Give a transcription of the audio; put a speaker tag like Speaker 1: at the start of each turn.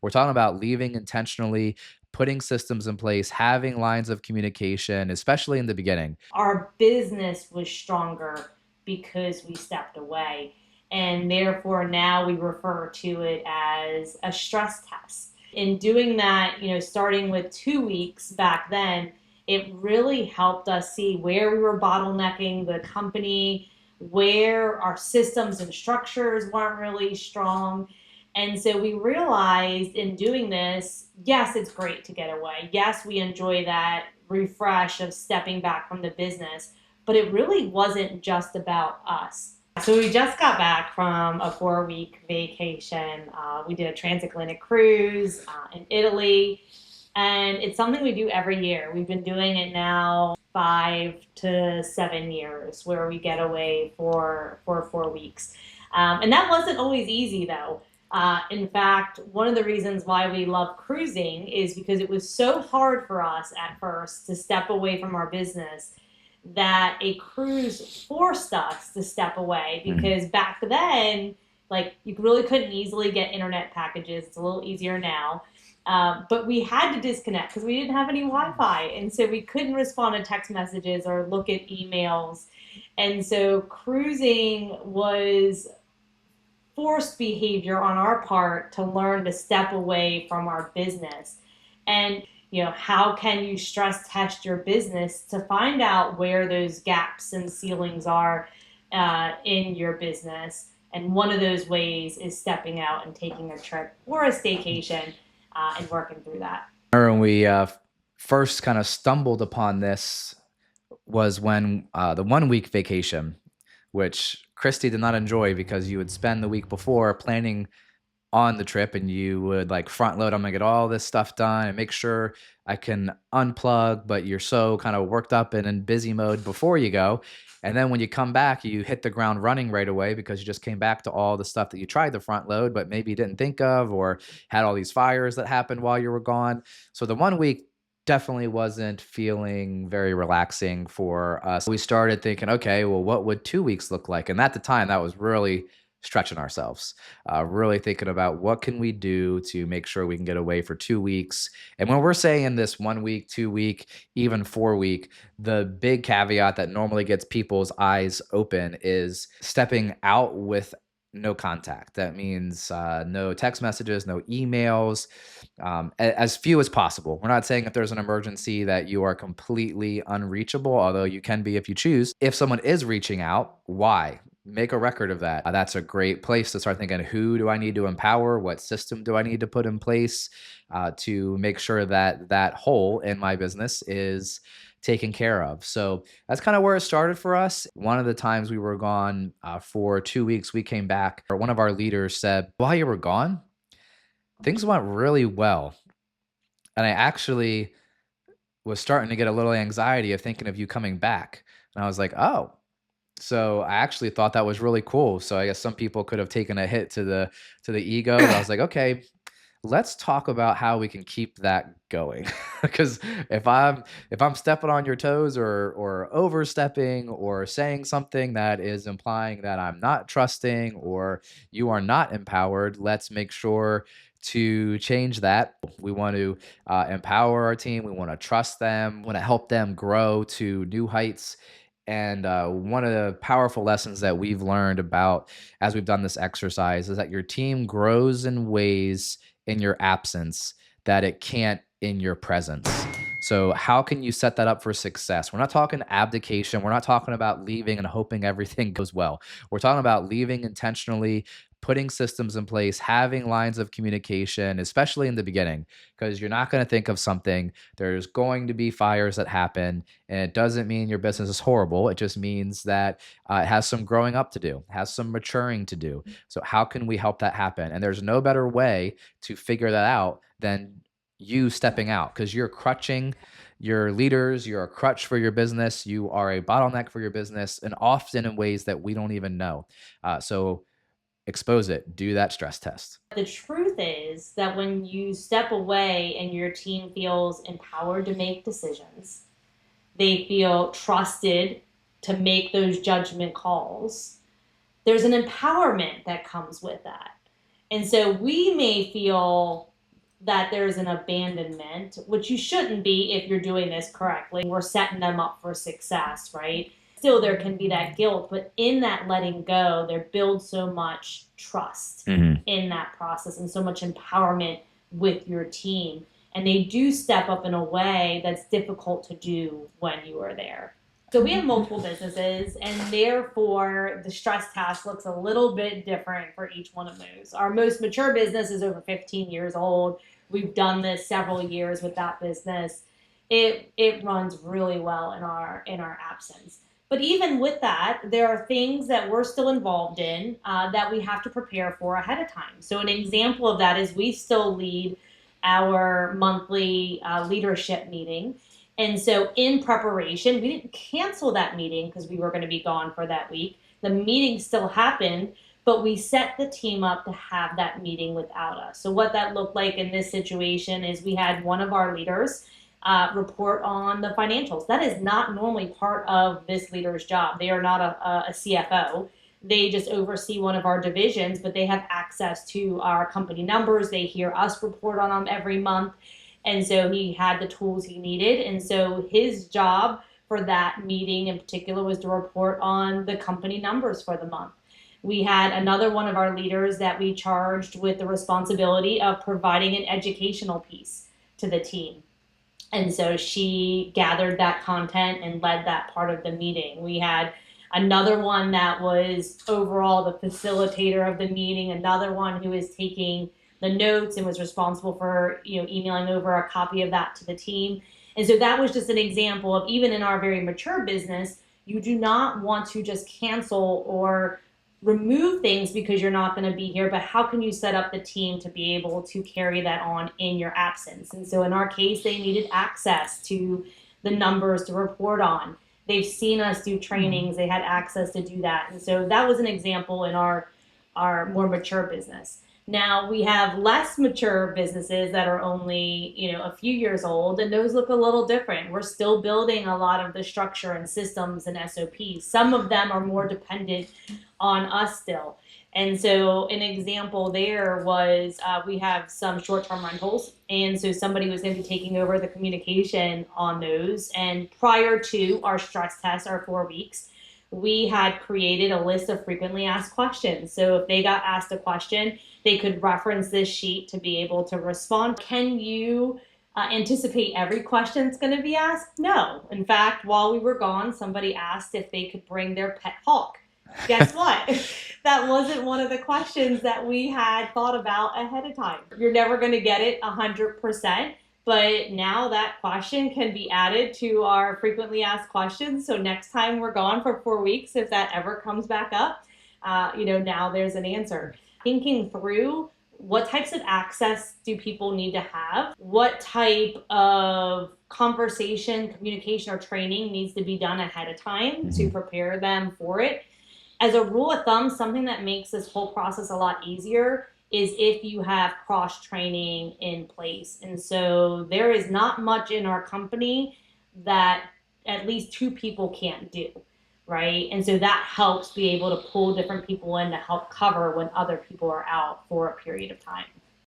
Speaker 1: We're talking about leaving intentionally, putting systems in place, having lines of communication, especially in the beginning.
Speaker 2: Our business was stronger because we stepped away. And therefore, now we refer to it as a stress test. In doing that, starting with 2 weeks back then, it really helped us see where we were bottlenecking the company, where our systems and structures weren't really strong. And so we realized in doing this, yes, it's great to get away. Yes, we enjoy that refresh of stepping back from the business, but it really wasn't just about us. So we just got back from a 4 week vacation. We did a transatlantic cruise in Italy, and it's something we do every year. We've been doing it now 5 to 7 years, where we get away for 4 weeks, and that wasn't always easy though. In fact, one of the reasons why we love cruising is because it was so hard for us at first to step away from our business that a cruise forced us to step away,
Speaker 1: Mhm.
Speaker 2: because back then, like, you really couldn't easily get internet packages. It's a little easier now. But we had to disconnect because we didn't have any Wi-Fi, and so we couldn't respond to text messages or look at emails. And so cruising was forced behavior on our part to learn to step away from our business. And how can you stress test your business to find out where those gaps and ceilings are in your business? And one of those ways is stepping out and taking a trip or a staycation, and working through that.
Speaker 1: When we first kind of stumbled upon this was when the 1 week vacation, which Christy did not enjoy because you would spend the week before planning on the trip and you would like front load, I'm gonna get all this stuff done and make sure I can unplug, but you're so kind of worked up and in busy mode before you go. And then when you come back, you hit the ground running right away because you just came back to all the stuff that you tried to front load, but maybe didn't think of, or had all these fires that happened while you were gone. So the 1 week definitely wasn't feeling very relaxing for us. We started thinking, okay, well, what would 2 weeks look like? And at the time, that was really stretching ourselves, really thinking about what can we do to make sure we can get away for 2 weeks. And when we're saying this 1 week, 2 week, even 4 week, the big caveat that normally gets people's eyes open is stepping out with no contact. That means no text messages, no emails, as few as possible. We're not saying if there's an emergency that you are completely unreachable, although you can be if you choose. If someone is reaching out, why? Make a record of that. That's a great place to start thinking, who do I need to empower? What system do I need to put in place to make sure that that hole in my business is taken care of? So that's kind of where it started for us. One of the times we were gone for 2 weeks, we came back. One of our leaders said, while you were gone, things went really well. And I actually was starting to get a little anxiety of thinking of you coming back. And I was like, oh, so I actually thought that was really cool. So I guess some people could have taken a hit to the ego, but I was like, okay, let's talk about how we can keep that going. Because if I'm stepping on your toes or overstepping or saying something that is implying that I'm not trusting or you are not empowered, let's make sure to change that. We want to empower our team. We want to trust them. We want to help them grow to new heights. And one of the powerful lessons that we've learned about as we've done this exercise is that your team grows in ways in your absence that it can't in your presence. So, how can you set that up for success? We're not talking abdication. We're not talking about leaving and hoping everything goes well. We're talking about leaving intentionally, putting systems in place, having lines of communication, especially in the beginning, because you're not going to think of something. There's going to be fires that happen, and it doesn't mean your business is horrible. It just means that it has some growing up to do, has some maturing to do. So, how can we help that happen? And there's no better way to figure that out than you stepping out, because you're crutching your leaders, you're a crutch for your business, you are a bottleneck for your business, and often in ways that we don't even know. So expose it, do that stress test.
Speaker 2: The truth is that when you step away and your team feels empowered to make decisions, they feel trusted to make those judgment calls, there's an empowerment that comes with that. And so we may feel that there's an abandonment, which you shouldn't be if you're doing this correctly. We're setting them up for success, right? Still, there can be that guilt, but in that letting go, there builds so much trust in that process and so much empowerment with your team. And they do step up in a way that's difficult to do when you are there. So we have multiple businesses, and therefore the stress task looks a little bit different for each one of those. Our most mature business is over 15 years old. We've done this several years with that business. It runs really well in our absence. But even with that, there are things that we're still involved in that we have to prepare for ahead of time. So an example of that is we still lead our monthly leadership meeting. And so in preparation, we didn't cancel that meeting because we were going to be gone for that week. The meeting still happened, but we set the team up to have that meeting without us. So what that looked like in this situation is we had one of our leaders report on the financials. That is not normally part of this leader's job. They are not a CFO. They just oversee one of our divisions, but they have access to our company numbers. They hear us report on them every month. And so he had the tools he needed. And so his job for that meeting in particular was to report on the company numbers for the month. We had another one of our leaders that we charged with the responsibility of providing an educational piece to the team. And so she gathered that content and led that part of the meeting. We had another one that was overall the facilitator of the meeting, another one who was taking the notes and was responsible for emailing over a copy of that to the team. And so that was just an example of, even in our very mature business, you do not want to just cancel or remove things because you're not going to be here, but how can you set up the team to be able to carry that on in your absence? And so in our case, they needed access to the numbers to report on. They've seen us do trainings. They had access to do that. And so that was an example in our more mature business. Now we have less mature businesses that are only, a few years old, and those look a little different. We're still building a lot of the structure and systems and SOPs. Some of them are more dependent on us still. And so an example there was we have some short-term rentals. And so somebody was going to be taking over the communication on those. And prior to our stress test, our 4 weeks, we had created a list of frequently asked questions. So if they got asked a question, they could reference this sheet to be able to respond. Can you anticipate every question that's going to be asked? No. In fact, while we were gone, somebody asked if they could bring their pet hawk. Guess what? That wasn't one of the questions that we had thought about ahead of time. You're never going to get it 100%. But now that question can be added to our frequently asked questions. So next time we're gone for 4 weeks, if that ever comes back up, now there's an answer. Thinking through what types of access do people need to have? What type of conversation, communication, or training needs to be done ahead of time to prepare them for it? As a rule of thumb, something that makes this whole process a lot easier is if you have cross-training in place. And so there is not much in our company that at least 2 people can't do, right? And so that helps be able to pull different people in to help cover when other people are out for a period of time.